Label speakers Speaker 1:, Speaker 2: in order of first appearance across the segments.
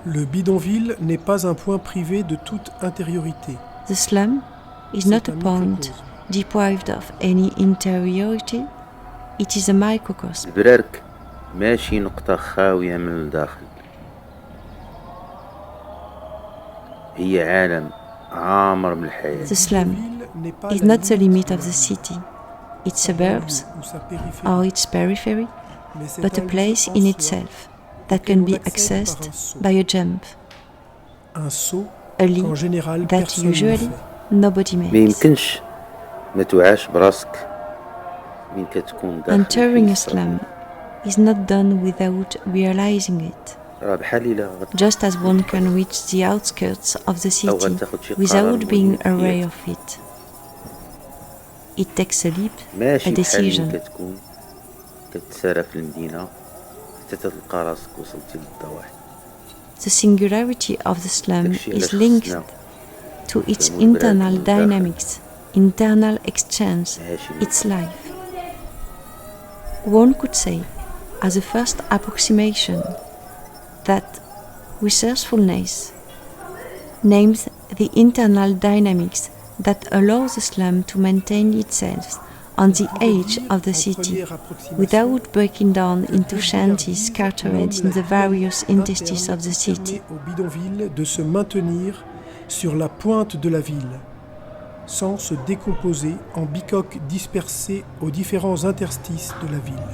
Speaker 1: Le bidonville n'est pas un point privé de toute intériorité.
Speaker 2: The slum is not a point deprived of any interiority. It is a microcosm.
Speaker 3: البرارك ماشي نقطة خاوية من الداخل، هي عالم عامر من الحياة.
Speaker 2: The slum is not the limit of the city, its suburbs or its periphery, but a place in itself that can be accessed by a jump, a leap that usually nobody
Speaker 3: ما
Speaker 2: makes.
Speaker 3: يمكنش ما توعاش براسك من كتكون داخل.
Speaker 2: Entering a slum is not done without realizing it.
Speaker 3: راه بحال إلا
Speaker 2: Just as one can reach the outskirts of the city without being aware of it. It takes a leap, a
Speaker 3: ماشي بحال
Speaker 2: decision.
Speaker 3: ملي كتكون كتسارى في المدينة حتى تلقى راسك وصلتي للضواحي.
Speaker 2: The singularity of the slum is linked to its internal dynamics, internal exchange, its life. One could say, as a first approximation, that resourcefulness names the internal dynamics that allow the slum to maintain itself on the edge of the city without breaking down into shanties scattered in the various interstices of the city.
Speaker 1: Au bidonville de se maintenir sur la pointe de la ville, sans se décomposer en bicoques dispersés aux différents interstices de la ville.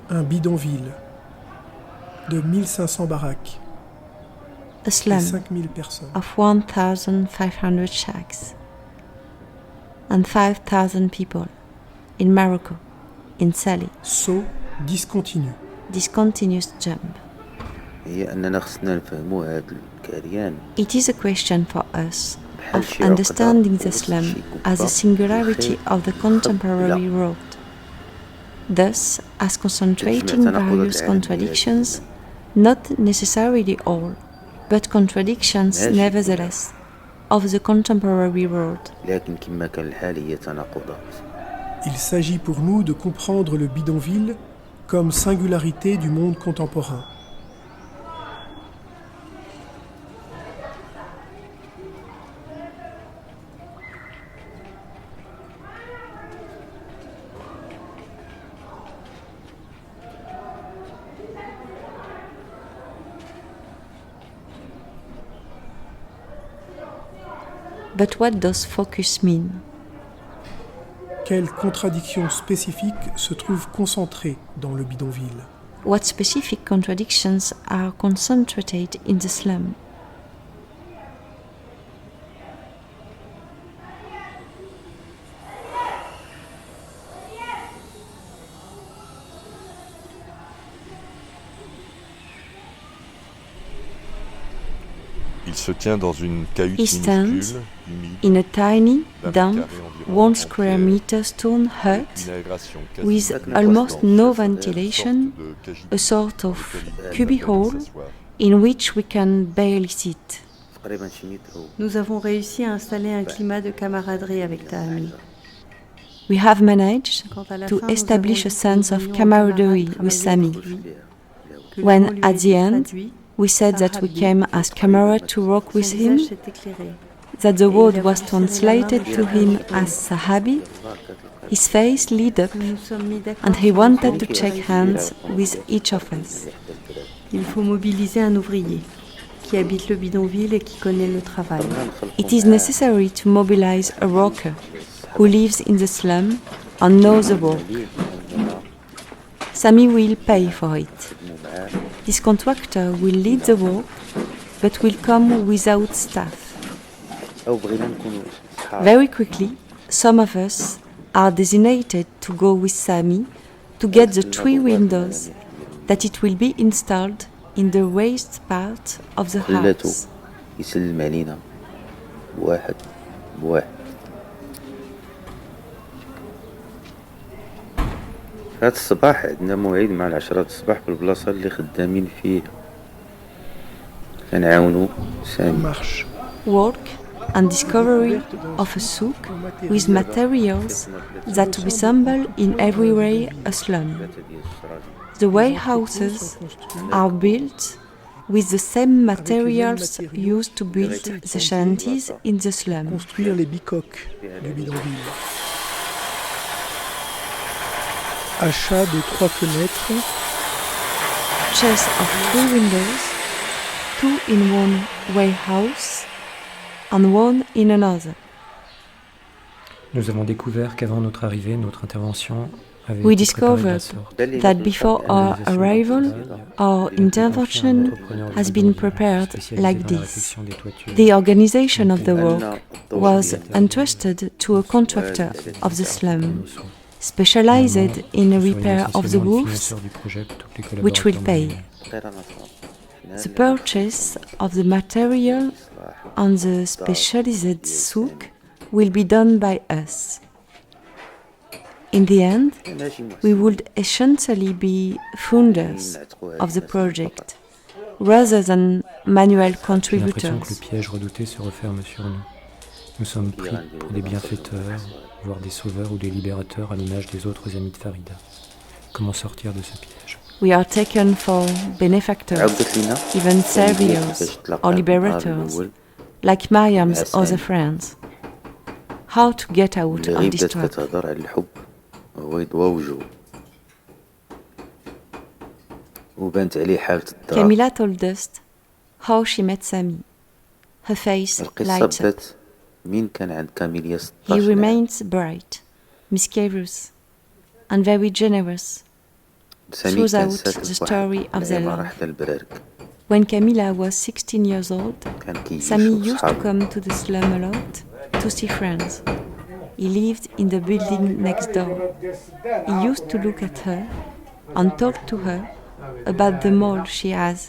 Speaker 1: Un bidonville de 1500 baraques
Speaker 2: A
Speaker 1: et
Speaker 2: slum
Speaker 1: 5000 personnes.
Speaker 2: of 1,500 shacks and 5,000 people in Morocco, in Sali,
Speaker 1: Saut discontinu.
Speaker 2: this continuous jump.
Speaker 3: هي أننا خصنا نفهموا هاد الكريان.
Speaker 2: It is a question for us of understanding the slum as a singularity of the contemporary world, thus as concentrating various contradictions, not necessarily all, but contradictions nevertheless, of the contemporary world.
Speaker 3: لكن كما كان الحال هي تناقضات.
Speaker 1: Il s'agit pour nous de comprendre le bidonville comme singularité du monde contemporain.
Speaker 2: But what does focus mean?
Speaker 1: Quelles contradictions spécifiques se trouvent concentrées dans le bidonville?
Speaker 2: What specific contradictions are concentrated in the slum?
Speaker 4: Il se tient dans une cahute
Speaker 2: He stands
Speaker 4: minuscule, humide,
Speaker 2: in a tiny,
Speaker 4: d'un
Speaker 2: damp,
Speaker 4: mètre carré environ,
Speaker 2: 1 square meter stone hut
Speaker 4: d'une aération quasi
Speaker 2: with
Speaker 4: totale,
Speaker 2: almost
Speaker 4: dans
Speaker 2: no
Speaker 4: une sorte
Speaker 2: ventilation,
Speaker 4: de cagibi
Speaker 2: a sort of
Speaker 4: dans lequel il
Speaker 2: cubbyhole
Speaker 4: peut s'asseoir.
Speaker 2: in which we can barely sit.
Speaker 3: تقريبا شي متر.
Speaker 5: Nous avons réussi à installer un climat de camaraderie avec ta amie.
Speaker 2: We have managed
Speaker 5: Quand à la
Speaker 2: to
Speaker 5: fin, nous
Speaker 2: establish a
Speaker 5: avons dit
Speaker 2: sense
Speaker 5: que nous
Speaker 2: of
Speaker 5: voulions
Speaker 2: camaraderie
Speaker 5: camarades
Speaker 2: with
Speaker 5: travailler
Speaker 2: Sami.
Speaker 5: avec lui, que le
Speaker 2: When,
Speaker 5: mot lui
Speaker 2: at
Speaker 5: a
Speaker 2: the
Speaker 5: été
Speaker 2: end,
Speaker 5: traduit,
Speaker 2: we said that we
Speaker 5: Sahabi.
Speaker 2: came as camarades to work with
Speaker 5: son
Speaker 2: him,
Speaker 5: visage s'est éclairé.
Speaker 2: that the
Speaker 5: Et
Speaker 2: word
Speaker 5: il a
Speaker 2: was
Speaker 5: voulu serrer la main
Speaker 2: translated
Speaker 5: de
Speaker 2: to
Speaker 5: Sahabi.
Speaker 2: him as Sahabi. His face lit up,
Speaker 5: Nous nous sommes mis d'accord
Speaker 2: and he
Speaker 5: sur le
Speaker 2: wanted
Speaker 5: fait
Speaker 2: to shake hands with each of us.
Speaker 5: qu'il faut mobiliser un ouvrier qui habite le bidonville et qui connaît le travail.
Speaker 2: It is necessary to mobilize a worker who lives in the slum and knows the work. Sami will pay for it. This contractor will lead the work, but will come without staff.
Speaker 3: أو بغينا نكونوا صحاب.
Speaker 2: Very quickly, some of us are designated to go with Sami to get the 3 windows that it will be installed in the raised part of the
Speaker 3: خلاتو
Speaker 2: house.
Speaker 3: يسلم علينا بواحد بواحد. هذا الصباح عندنا موعد مع 10 الصباح بالبلاصة اللي خدامين فيها كنعاونو سامي.
Speaker 1: Marche.
Speaker 2: Work and discovery of a souk with materials that resemble in every way a slum. The warehouses are built with the same materials used to build the shanties in the slum.
Speaker 1: Construire les bicoques du bidonville. Achat de 3 fenêtres.
Speaker 2: Purchase of 3 windows, 2 in one warehouse and 1 in another.
Speaker 6: Nous avons découvert qu'avant notre arrivée, notre intervention avait
Speaker 2: We
Speaker 6: été préparée de la
Speaker 2: discovered
Speaker 6: sorte.
Speaker 2: that before our arrival, our intervention has been prepared like this. The organization of the work was entrusted to a contractor of the slum, specialized in the repair of the roofs, which will pay. The purchase of the material and the specialized souk will be done by us. In the end, we would essentially be funders of the project, rather than manual
Speaker 6: J'ai l'impression que le
Speaker 2: contributors.
Speaker 6: piège redouté se referme sur nous. Nous sommes pris pour des bienfaiteurs, voire des sauveurs ou des libérateurs à l'image des autres amis de Farida. Comment sortir de ce piège?
Speaker 2: We are taken for benefactors,
Speaker 3: عاودت لينا
Speaker 2: even saviors or liberators, like Mariam's other friends. How to get out
Speaker 3: اللي
Speaker 2: of
Speaker 3: غير
Speaker 2: this
Speaker 3: بدات
Speaker 2: trap?
Speaker 3: كتهضر على الحب وهو يضوى وجهه وبانت عليه حالة الضعف.
Speaker 2: Camilla told us how she met Sami. Her face
Speaker 3: القصة
Speaker 2: lights up.
Speaker 3: بدات مين كان عند كاميليا
Speaker 2: He
Speaker 3: 16 عام.
Speaker 2: remains bright, mischievous, and very generous
Speaker 3: سامي كان
Speaker 2: throughout
Speaker 3: ساكن
Speaker 2: the
Speaker 3: في
Speaker 2: story
Speaker 3: واحد
Speaker 2: of their
Speaker 3: العمارة
Speaker 2: love.
Speaker 3: حدا البرارك.
Speaker 2: When Camilla was 16 years old,
Speaker 3: كان كيجي
Speaker 2: Sami
Speaker 3: يشوف
Speaker 2: used to
Speaker 3: صحابه.
Speaker 2: come to the slum a lot to see friends. He lived in the building next door. He used to look at her and talk to her about the mole she has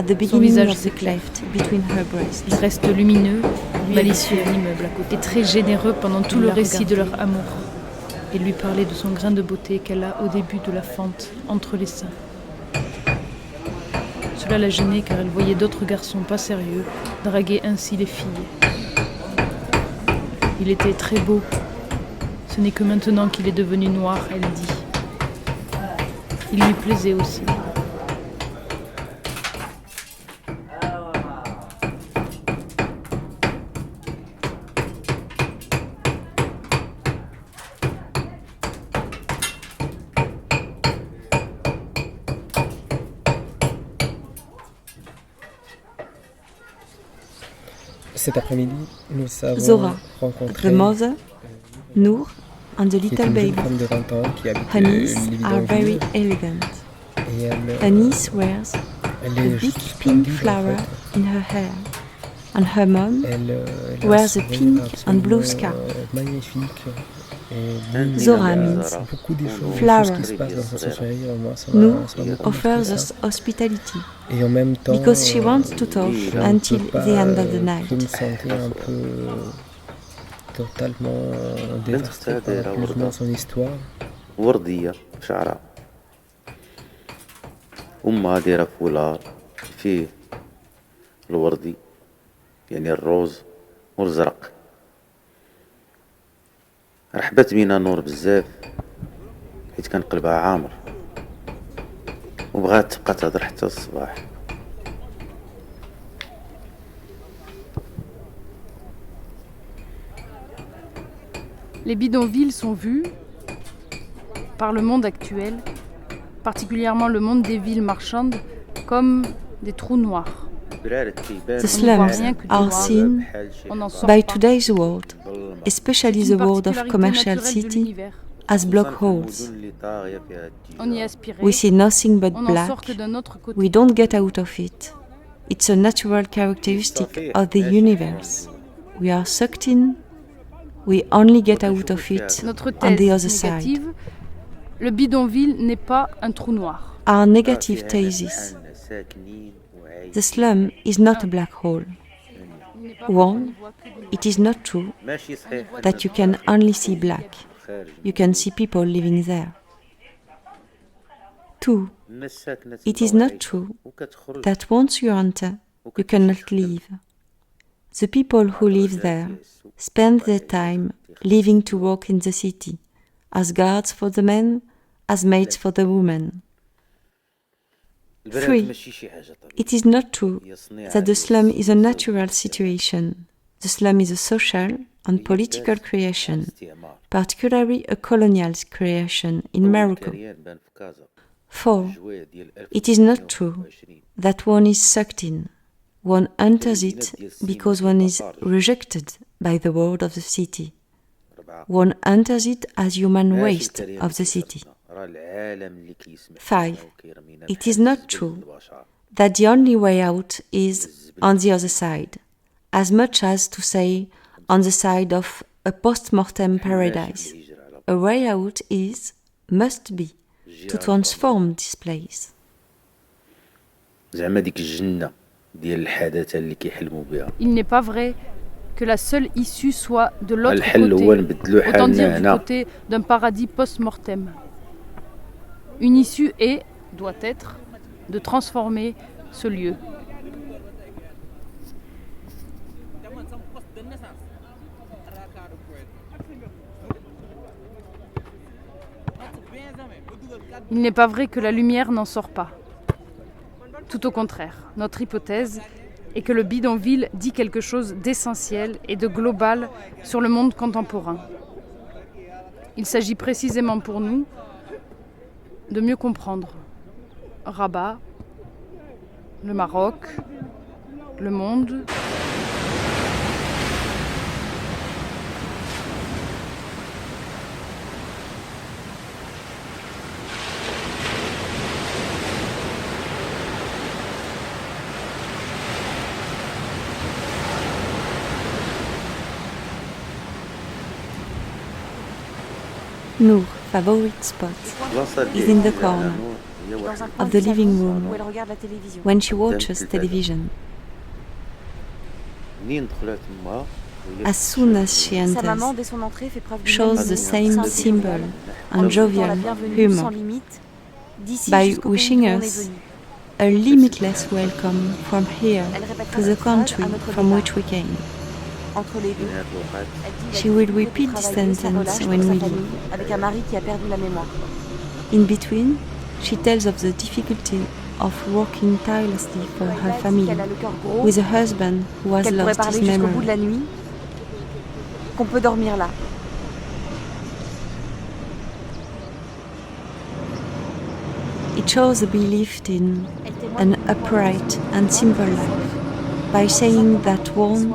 Speaker 2: at the beginning
Speaker 7: visage
Speaker 2: of the cleft between her breasts.
Speaker 7: Il reste lumineux, malicieux, l'immeuble à côté, très généreux pendant tout le récit de leur amour. Et lui parler de son grain de beauté qu'elle a au début de la fente, entre les seins. Cela la gênait car elle voyait d'autres garçons pas sérieux draguer ainsi les filles. Il était très beau. Ce n'est que maintenant qu'il est devenu noir, elle dit. Il lui plaisait aussi.
Speaker 8: Cet après-midi, nous avons
Speaker 2: Zora,
Speaker 8: rencontré
Speaker 2: the mother, Noor, and the
Speaker 8: qui est
Speaker 2: little
Speaker 8: une jeune
Speaker 2: baby.
Speaker 8: femme de 20 ans qui habite
Speaker 2: Her knees are
Speaker 8: Bidonville.
Speaker 2: very elegant.
Speaker 8: Et elle,
Speaker 2: Her niece wears
Speaker 8: elle
Speaker 2: a
Speaker 8: est
Speaker 2: big
Speaker 8: juste
Speaker 2: pink
Speaker 8: splendide, en
Speaker 2: flower
Speaker 8: fait.
Speaker 2: in her hair, and her mom
Speaker 8: Elle a
Speaker 2: wears
Speaker 8: un
Speaker 2: a
Speaker 8: sourire
Speaker 2: pink and blue
Speaker 8: absolument,
Speaker 2: scarf.
Speaker 8: Magnifique. Et ligne.
Speaker 2: Zora means
Speaker 8: Beaucoup des choses
Speaker 2: flower.
Speaker 8: qui se passent dans son sourire. Moi, ça
Speaker 2: Noor
Speaker 8: m'a beaucoup
Speaker 2: offers
Speaker 8: marqué,
Speaker 2: us
Speaker 8: ça.
Speaker 2: hospitality
Speaker 8: Et en même temps,
Speaker 2: because she wants to talk
Speaker 8: je ne
Speaker 2: until
Speaker 8: peux pas,
Speaker 2: the end of the
Speaker 8: Je me
Speaker 2: night.
Speaker 8: sentais un peu totalement dévasté par plus ou moins son histoire.
Speaker 3: وردية في شعرها أمها دايرة فولار فيه الوردي يعني الروز والزرق. رحبت بينا نور بزاف حيت كان قلبها عامر وبغات تبقى تهضر حتى الصباح.
Speaker 7: Les bidonvilles sont vus par le monde actuel, particulièrement le monde des villes marchandes, comme des trous noirs.
Speaker 2: The slums are seen
Speaker 7: On en sort
Speaker 2: by
Speaker 7: pas.
Speaker 2: today's world, especially
Speaker 7: C'est
Speaker 2: the
Speaker 7: une
Speaker 2: world of
Speaker 7: particularité
Speaker 2: commercial
Speaker 7: naturelle de
Speaker 2: city,
Speaker 7: l'univers.
Speaker 2: as block holes.
Speaker 7: On y aspirait,
Speaker 2: We see nothing but
Speaker 7: on en
Speaker 2: black.
Speaker 7: sort que d'un autre côté.
Speaker 2: We don't get out of it. It's a natural characteristic of the universe. We are sucked in. We only get out of it
Speaker 7: Notre
Speaker 2: on the
Speaker 7: thèse
Speaker 2: other side.
Speaker 7: négative, le bidonville n'est pas un trou noir.
Speaker 2: Our negative thesis. The slum is not a black hole. One, it is not true that you can only see black. You can see people living there. 2. It is not true that once you enter, you cannot leave. The people who live there spend their time living to work in the city, as guards for the men, as maids for the women. 3. It is not true that the slum is a natural situation. The slum is a social and political creation, particularly a colonial creation in Morocco. 4. It is not true that one is sucked in. One enters it because one is rejected by the world of the city. One enters it as human waste of the city. 5. It is not true that the only way out is on the other side, as much as to say on the side of a post-mortem paradise. A way out is, must be, to transform this place.
Speaker 7: Il n'est pas vrai que la seule issue soit de l'autre côté, autant dire du côté d'un paradis post-mortem. Une issue doit être, de transformer ce lieu. Il n'est pas vrai que la lumière n'en sort pas. Tout au contraire, notre hypothèse est que le bidonville dit quelque chose d'essentiel et de global sur le monde contemporain. Il s'agit précisément pour nous de mieux comprendre Rabat, le Maroc, le monde.
Speaker 2: Nour's favorite spot is in the corner of the living room when she watches television. As soon as she enters, shows the same simple and jovial humor by wishing us a limitless welcome from here to the country from which we came. She will repeat this sentence when we leave. In between, she tells of the difficulty of working tirelessly for her family with a husband who has lost his memory. It shows a belief in an upright and simple life by saying that one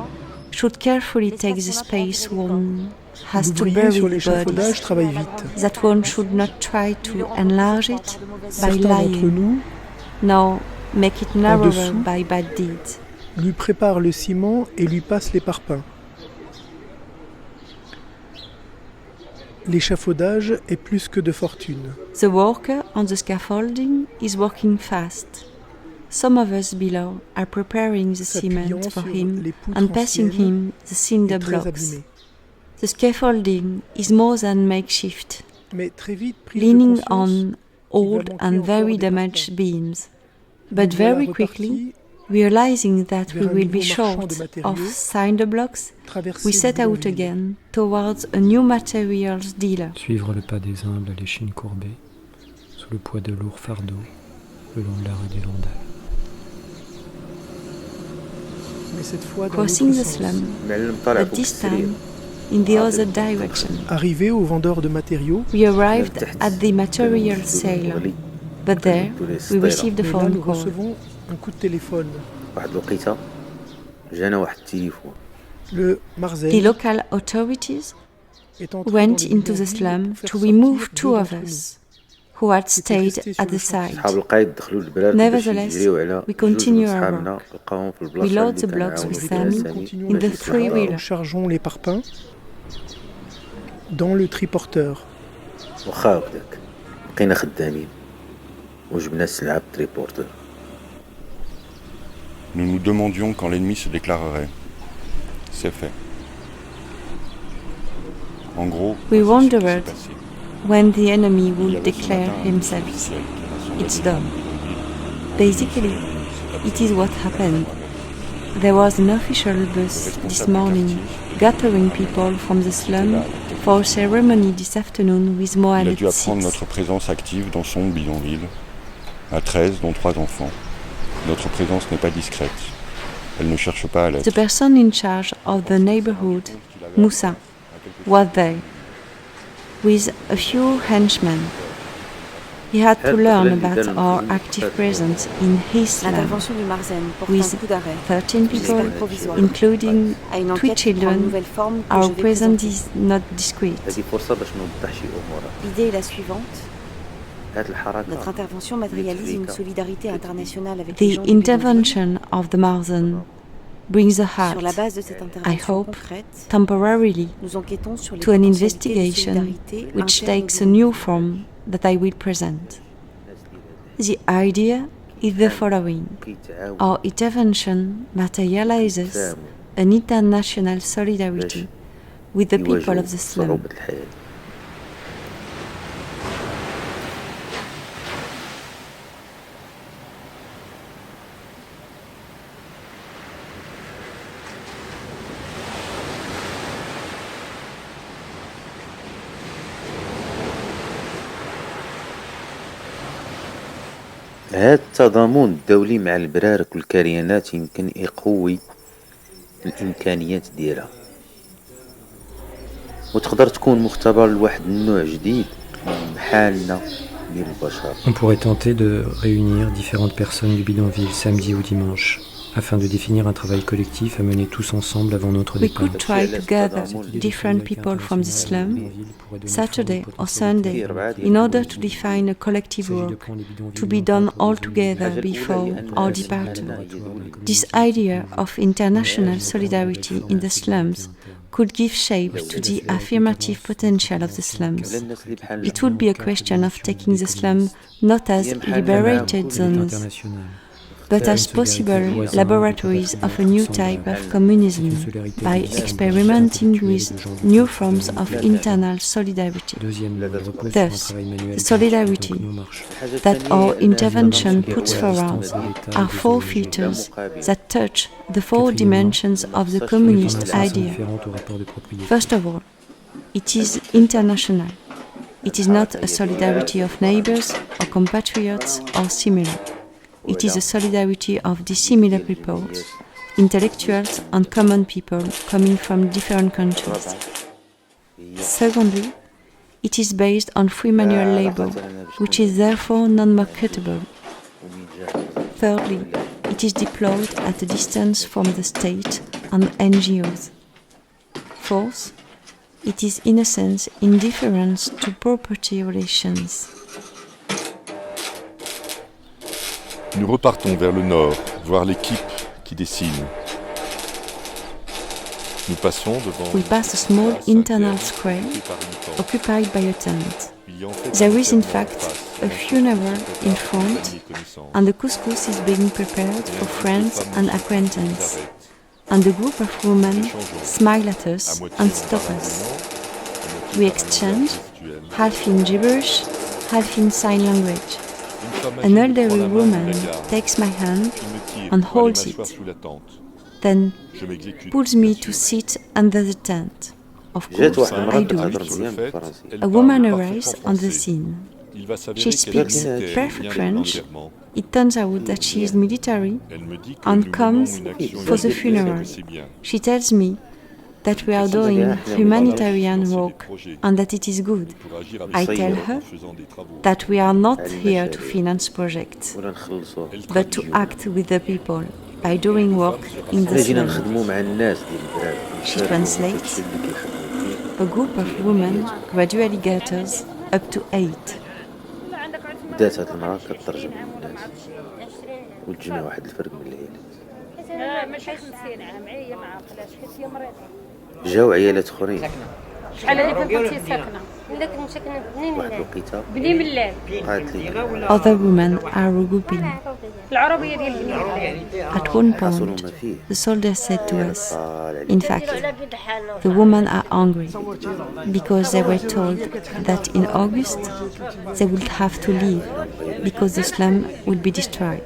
Speaker 2: should carefully take the space one has to bury the bodies, that one should not try to enlarge it by lying, nor make it narrower by bad deeds.
Speaker 1: Lui prépare le ciment et lui passe les parpaings. L'échafaudage est plus que de fortune.
Speaker 2: The worker on the scaffolding is working fast. Some of us below are preparing the cement for him and passing him the cinder blocks. The scaffolding is more than makeshift, leaning on old and very damaged beams. But very quickly, realizing that we will be short of cinder blocks, we set out again towards a new materials dealer.
Speaker 6: Suivre le pas des humbles à l'échine courbée, sous le poids de lourds fardeaux, le long de la rue des Landales.
Speaker 2: Crossing the slum, but this time in the other direction.
Speaker 1: Arrivé au vendeur de matériaux,
Speaker 2: we arrived at the material sale, but there we received a phone
Speaker 1: nous
Speaker 2: call.
Speaker 1: recevons un coup de téléphone. Le Marzel
Speaker 2: The local authorities
Speaker 1: est entré
Speaker 2: went
Speaker 1: dans le
Speaker 2: into the
Speaker 1: bidonville
Speaker 2: slum
Speaker 1: pour faire
Speaker 2: to
Speaker 1: sortir
Speaker 2: remove
Speaker 1: deux
Speaker 2: two of
Speaker 1: d'entre
Speaker 2: us who had stayed
Speaker 1: restés sur
Speaker 2: at
Speaker 1: le
Speaker 2: the
Speaker 1: chantier.
Speaker 2: site. Nevertheless, we continue our work. We load the blocks with them
Speaker 1: Nous continuons
Speaker 2: in
Speaker 1: la
Speaker 2: the
Speaker 1: chute.
Speaker 2: three-wheeler.
Speaker 1: Nous chargeons les parpaings dans le triporteur.
Speaker 4: Nous nous demandions quand l'ennemi se déclarerait. C'est fait. En gros,
Speaker 2: We
Speaker 4: voici ce qui s'est
Speaker 2: wondered
Speaker 4: passé.
Speaker 2: when the enemy
Speaker 4: Il y
Speaker 2: would
Speaker 4: avait ce
Speaker 2: declare
Speaker 4: matin un
Speaker 2: himself.
Speaker 4: officiel qui
Speaker 2: it's done. Basically, it is what happened. There was an official bus this morning gathering people from the slum for a ceremony this afternoon with
Speaker 4: Il a
Speaker 2: Mohamed
Speaker 4: dû apprendre
Speaker 2: VI.
Speaker 4: notre présence active dans son bidonville, à 13 dont 3 enfants. Notre présence n'est pas discrète. Elle ne cherche pas à l'être.
Speaker 2: The person in charge of the neighborhood, Moussa, was there, with a few henchmen. He had to learn about our active presence in his slum,
Speaker 9: L'intervention du Marzen porte
Speaker 2: with
Speaker 9: un coup d'arrêt.
Speaker 2: 13 people,
Speaker 9: J'espère provisoire.
Speaker 2: including
Speaker 9: À une
Speaker 2: 3
Speaker 9: enquête qui prend une
Speaker 2: children.
Speaker 9: nouvelle forme que
Speaker 2: Our
Speaker 9: je vais
Speaker 2: presence
Speaker 9: présenter.
Speaker 2: is not discreet.
Speaker 3: هذه فرصة باش نوضح شي أمور.
Speaker 9: L'idée est la suivante.
Speaker 3: هاد الحركة
Speaker 9: Notre intervention matérialise une solidarité internationale avec les
Speaker 2: The
Speaker 9: gens du bidonville.
Speaker 2: intervention of the Marzen brings a
Speaker 9: Sur la
Speaker 2: heart,
Speaker 9: base de cette intervention
Speaker 2: hope,
Speaker 9: concrète,
Speaker 2: temporarily,
Speaker 9: nous enquêtons sur les
Speaker 2: to an
Speaker 9: potentialités de
Speaker 2: investigation
Speaker 9: solidarité
Speaker 2: which
Speaker 9: interne au
Speaker 2: takes a
Speaker 9: Bidonville.
Speaker 2: new form that I will present. The idea is the following. Our intervention materializes an international solidarity with the people of the slum.
Speaker 3: صعوبة الحياة. هذا التضامن الدولي مع البرارك والكريانات يمكن يقوي الإمكانيات ديالها وتقدر تكون مختبر لواحد النوع جديد من محالنا ديال البشر.
Speaker 6: On pourrait tenter de réunir différentes personnes du bidonville samedi ou dimanche, afin de définir un travail collectif à mener tous ensemble avant notre
Speaker 2: We
Speaker 6: départ.
Speaker 2: could try to gather different people from the slum, Saturday or Sunday, in order to define a collective work to be done all together before our departure. This idea of international solidarity in the slums could give shape to the affirmative potential of the slums. It would be a question of taking the slum not as liberated zones, but as possible laboratories of a new type of communism by experimenting with new forms of internal solidarity. Thus, the solidarity that our intervention puts forward are 4 features that touch the 4 dimensions of the communist idea. First of all, it is international. It is not a solidarity of neighbors or compatriots or similar. It is a solidarity of dissimilar peoples, intellectuals and common people coming from different countries. Secondly, it is based on free manual labor, which is therefore non-marketable. Thirdly, it is deployed at a distance from the state and NGOs. Fourth, it is in a sense indifferent to property relations.
Speaker 4: Nous repartons vers le nord, voir l'équipe qui dessine. Nous passons devant...
Speaker 2: We pass a small internal square occupied by a tent. There is in fact a funeral in front, and the couscous is being prepared for friends and acquaintances. And a group of women smile at us and stop us. We exchange, half in gibberish, half in sign language. An elderly woman takes my hand and holds it, then pulls me to sit under the tent. Of course, I do. A woman arrives on the scene. She speaks perfect French. It turns out that she is military and comes for the funeral. She tells me that we are doing humanitarian work and that it is good. I tell her that we are not here to finance projects, but to act with the people by doing work in the slum. She translates. A group of women gradually gathers up to 8.
Speaker 3: بدات هاد المرأة كترجم للناس وتجينا واحد الفرق من العيالات.
Speaker 10: ماشي 50 عام هي ما عاقلاش حيت هي مريضة.
Speaker 3: جاو عيالات اخرين.
Speaker 10: شحال هادي كنتي ساكنة؟ عندك ساكنة بنين
Speaker 3: واحد الوقيته
Speaker 10: بنين من الليل.
Speaker 3: قالت لي
Speaker 2: Other women are regrouping. At one point, the soldiers said to us, in fact, the women are hungry because they were told that in August they would have to leave because the slum will be destroyed.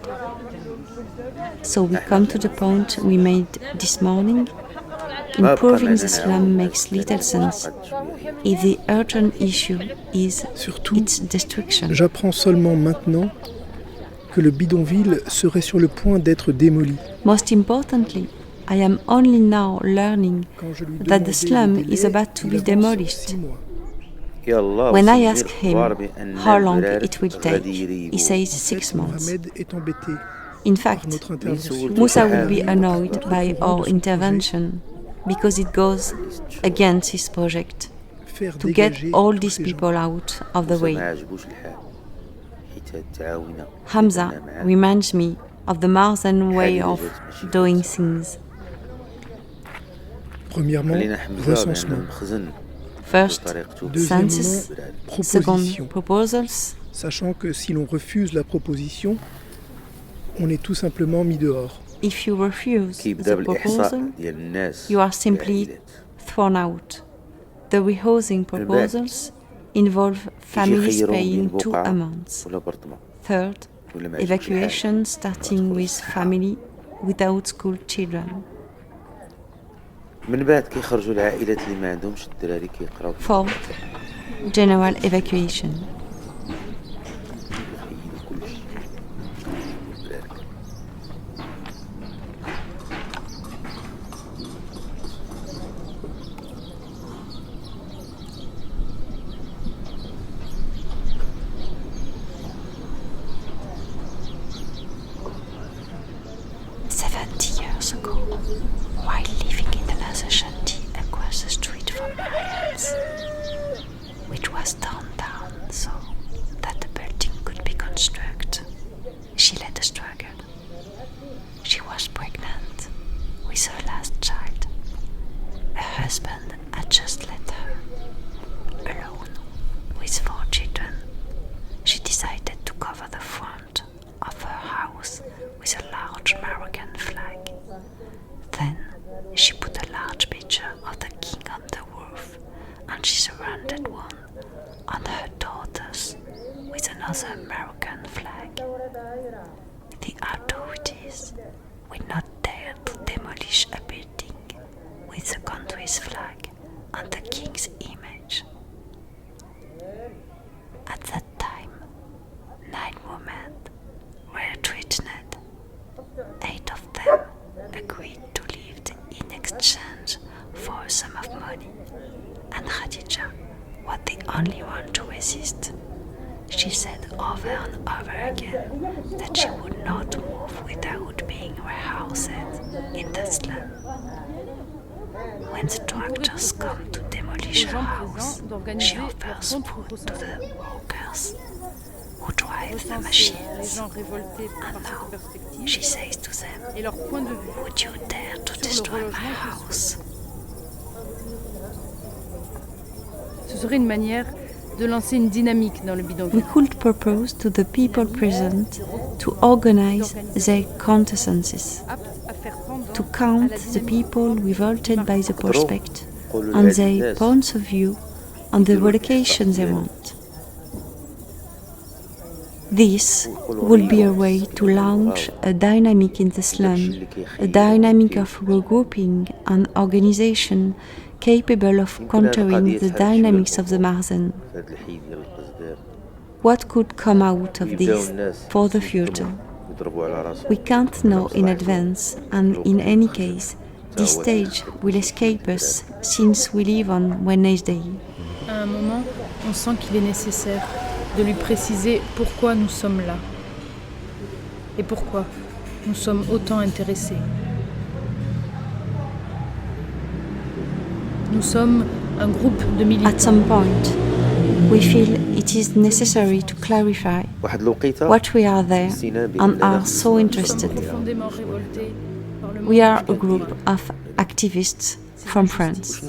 Speaker 2: So we come to the point we made this morning. Improving the slum makes little sense if the urgent issue is its destruction.
Speaker 1: J'apprends seulement maintenant que le bidonville serait sur le point d'être démoli.
Speaker 2: Most importantly, I am only now learning that the slum is about to be demolished. When I ask him how long it will take, he says 6 months.
Speaker 1: Mohamed est embêté.
Speaker 2: In fact, Moussa will be annoyed by our intervention because it goes against his project to get all these people out of the way. Hamza reminds me of the Marzen way of doing things.
Speaker 1: Premièrement, recensement.
Speaker 2: First, census.
Speaker 1: Deuxièmement,
Speaker 2: Second,
Speaker 1: proposition.
Speaker 2: proposals.
Speaker 1: Sachant que si l'on refuse la proposition, on est tout simplement mis dehors.
Speaker 2: If you refuse the proposal, you are simply thrown out. The rehousing proposals involve families paying 2 amounts. Third, evacuation starting with family without school children. Fourth, general evacuation. The authorities will not dare to demolish a building with the country's flag and the king's image. At that time, 9 women were threatened. 8 of them agreed to leave in exchange for a sum of money, and Khadija was the only one to resist. She said over and over again that she would not move without being rehoused in the slum. When the tractors come to demolish her house, she offers food to the workers who drive the machines. And now she says to them, "Would you dare to destroy my house?"
Speaker 7: Ce serait une manière de lancer une dynamique dans le bidonville.
Speaker 2: We could propose to the people present to organize their countersenses, to count the people revolted by the prospect and their points of view on the relocation they want. This would be a way to launch a dynamic in the slum, a dynamic of regrouping and organization capable of countering the dynamics of the Marzen. What could come out of this for the future? We can't know in advance, and in any case, this stage will escape us since we live on Wednesday.
Speaker 7: À un moment, on sent qu'il est nécessaire de lui préciser pourquoi nous sommes là et pourquoi nous sommes autant intéressés. Nous sommes un groupe de militants.
Speaker 2: At some point, we feel it is necessary to clarify what we are there and are so interested. We are a group of activists from France.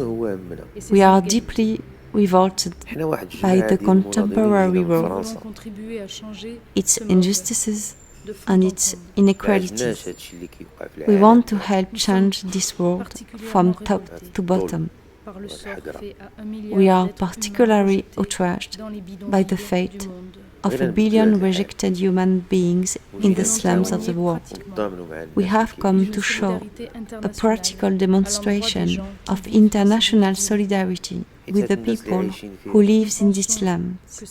Speaker 2: We are deeply revolted by the contemporary world, its injustices, and its inequalities. We want to help change this world from top to bottom. We are particularly outraged by the fate of 1 billion rejected human beings in the slums of the world. We have come to show a practical demonstration of international solidarity with the people who live in these slums.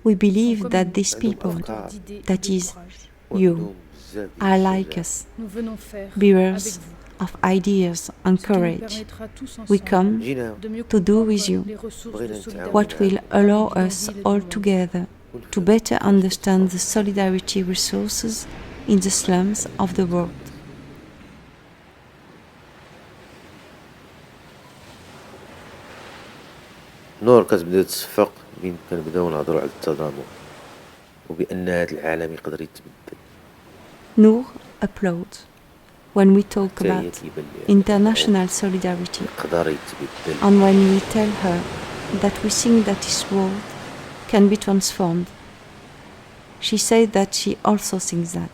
Speaker 2: We believe that these people, that is, you, are like us, bearers of ideas and courage. We come to do with you what will allow us all together to better understand the solidarity resources in the slums of the world.
Speaker 3: نور كتبدا تصفق بين كنبداو نهضروا على التضامن وبأن هذا العالم يقدر يتبدل.
Speaker 2: Noor applauds when we talk about international solidarity and when we tell her that we think that this world can be transformed. She said that she also thinks that.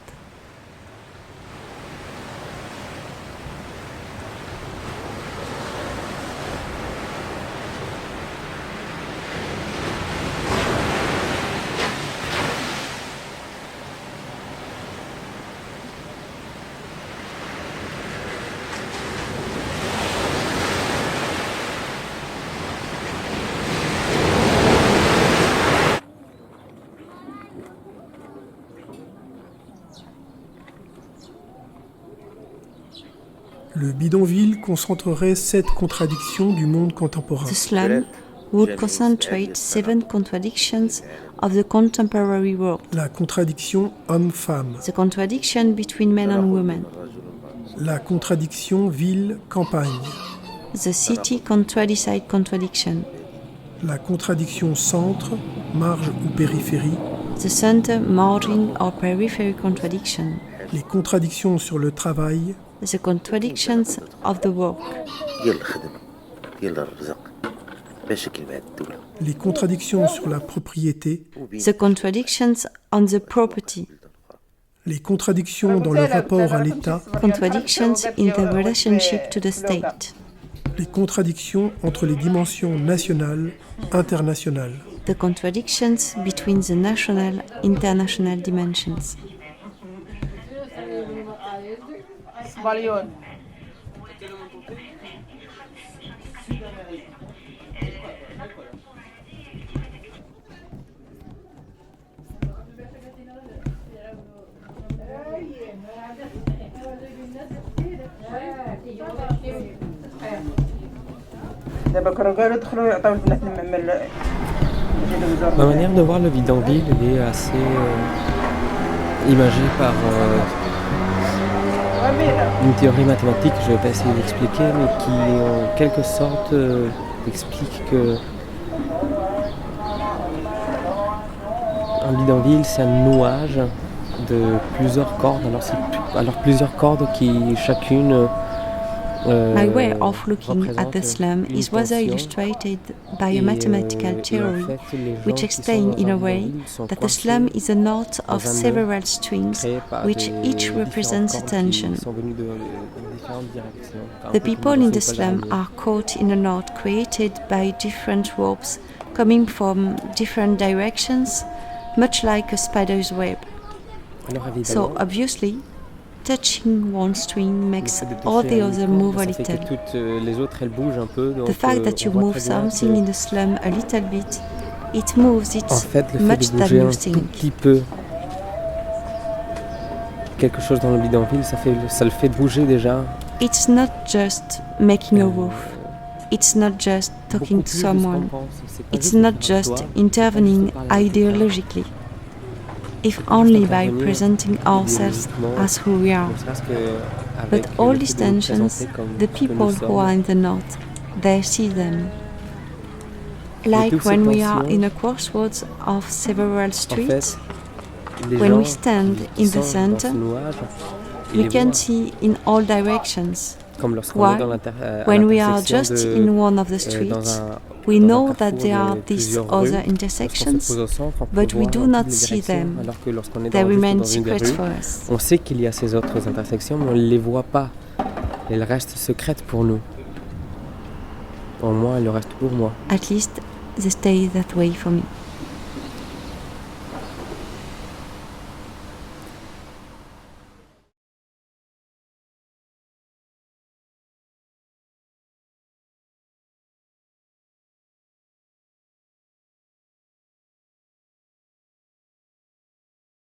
Speaker 1: Le bidonville concentrerait 7 contradictions du monde contemporain.
Speaker 2: The slum would concentrate 7 contradictions of the contemporary world.
Speaker 1: La contradiction homme-femme.
Speaker 2: The contradiction between men and women.
Speaker 1: La contradiction ville-campagne.
Speaker 2: The city-countryside contradiction.
Speaker 1: La contradiction centre, marge ou périphérie.
Speaker 2: The center, margin or periphery contradiction.
Speaker 1: Les contradictions sur le travail.
Speaker 2: The contradictions of the work.
Speaker 1: Les contradictions sur la propriété.
Speaker 2: The contradictions on the property.
Speaker 1: Les contradictions dans le rapport à l'État.
Speaker 2: Contradictions in the relationship to the state.
Speaker 1: Les contradictions entre les dimensions nationales, internationales.
Speaker 2: The contradictions between the national, international dimensions.
Speaker 8: Ma manière de voir le bidonville est assez imagée par une théorie mathématique, je ne vais pas essayer d'expliquer, mais qui en quelque sorte explique que un bidonville, c'est un nouage de plusieurs cordes. Alors plusieurs cordes qui chacune
Speaker 2: My way of looking at the slum is rather illustrated by a mathematical theory which explains in a way that the slum is a knot of several strings which each represents a tension. The people in the slum are caught in a knot created by different ropes coming from different directions, much like a spider's web. So obviously, touching one string makes all the other move a little. The fact that you move something in the slum a little bit, it moves it much than you think.
Speaker 8: Quelque chose dans le bidonville, ça le fait bouger déjà.
Speaker 2: It's not just making a roof. It's not just talking to someone. It's not just intervening ideologically. If only by presenting ourselves as who we are. But all these tensions, the people who are in the north, they see them. Like when we are in a crossroads of several streets, when we stand in the center, we can see in all directions,
Speaker 8: Comme lorsqu'on est dans
Speaker 2: when we are just in one of the streets, we know that there are these other intersections, but we do not see them. They remain secrets for us.
Speaker 8: On sait qu'il y a ces autres intersections, mais on ne les voit pas. Elles restent secrètes pour nous. Pour moi, elles restent pour moi.
Speaker 2: At least they stay that way for me.